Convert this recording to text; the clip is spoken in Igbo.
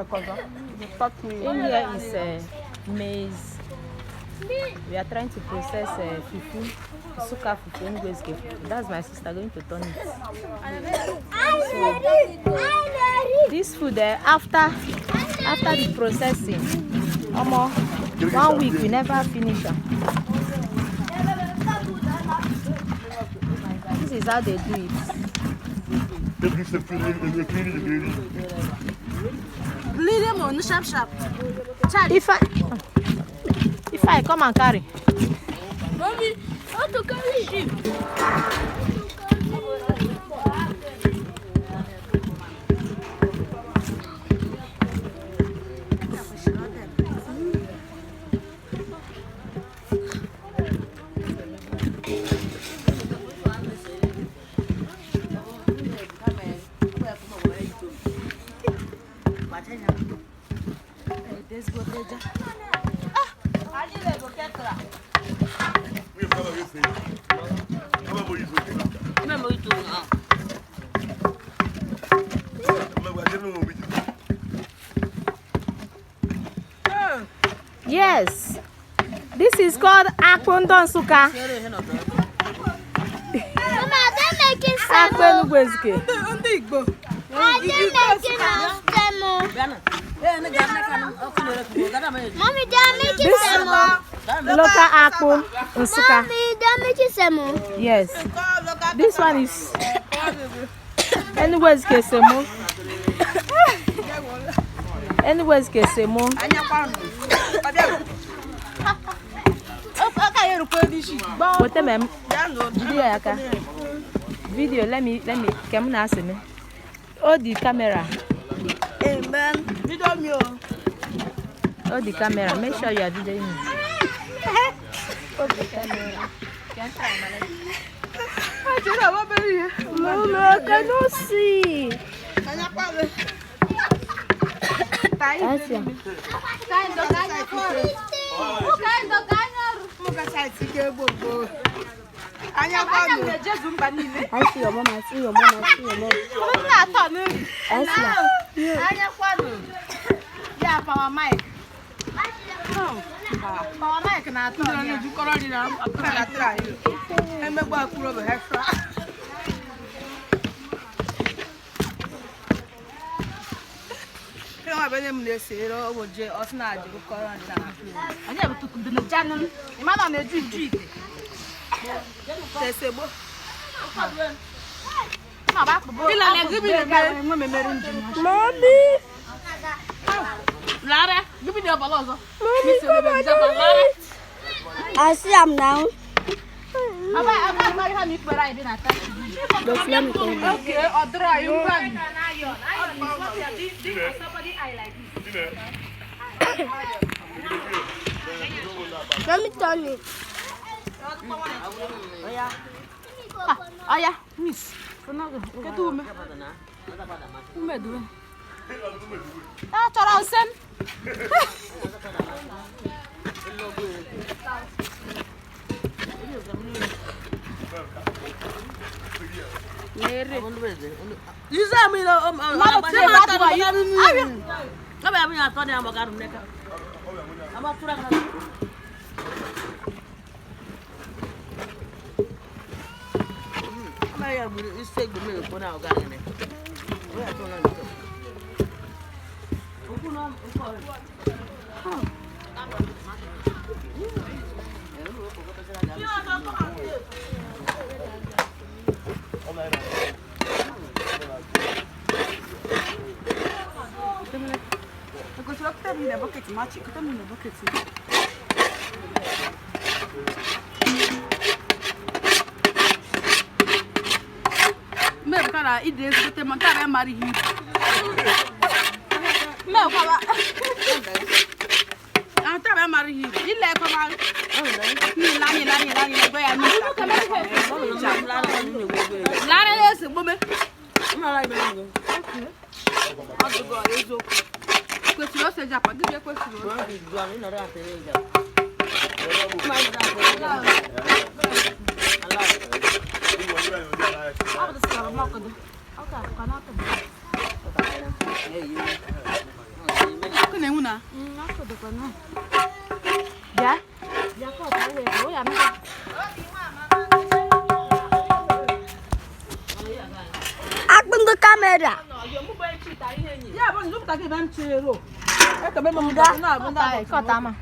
In here is maize. We are trying to process fufu, suka fufu, anyways. That's my sister going to turn it. So, this food after the processing, 1 week we never finish them. This is how they do it. If I come and carry. Mommy, how to carry sheep? Yes, this is called akpondon suka. Mama, they're making semo. Are they making semo? Mommy, they're making semo. Local akpo suka. Mommy, they're making semo. Yes, this one is anyways semo. Anyways semo. What the ma'am? Video, let me come now. Oh, the camera. Amen. Oh, the camera. Make sure you are videoing me. Oh, the camera. Can't try, Mama, I cannot see. Lara, give me the ball. I see him now. Okay, I'll try you. Let me turn it. Oh yeah, miss. Get to me. Who made it? Ah, Charles. You say me iwu na. Bịa. Akpụndụ kamera. Ya bụ nzụpụta gị ebe m chere ro. Ekebe m Kọta ama.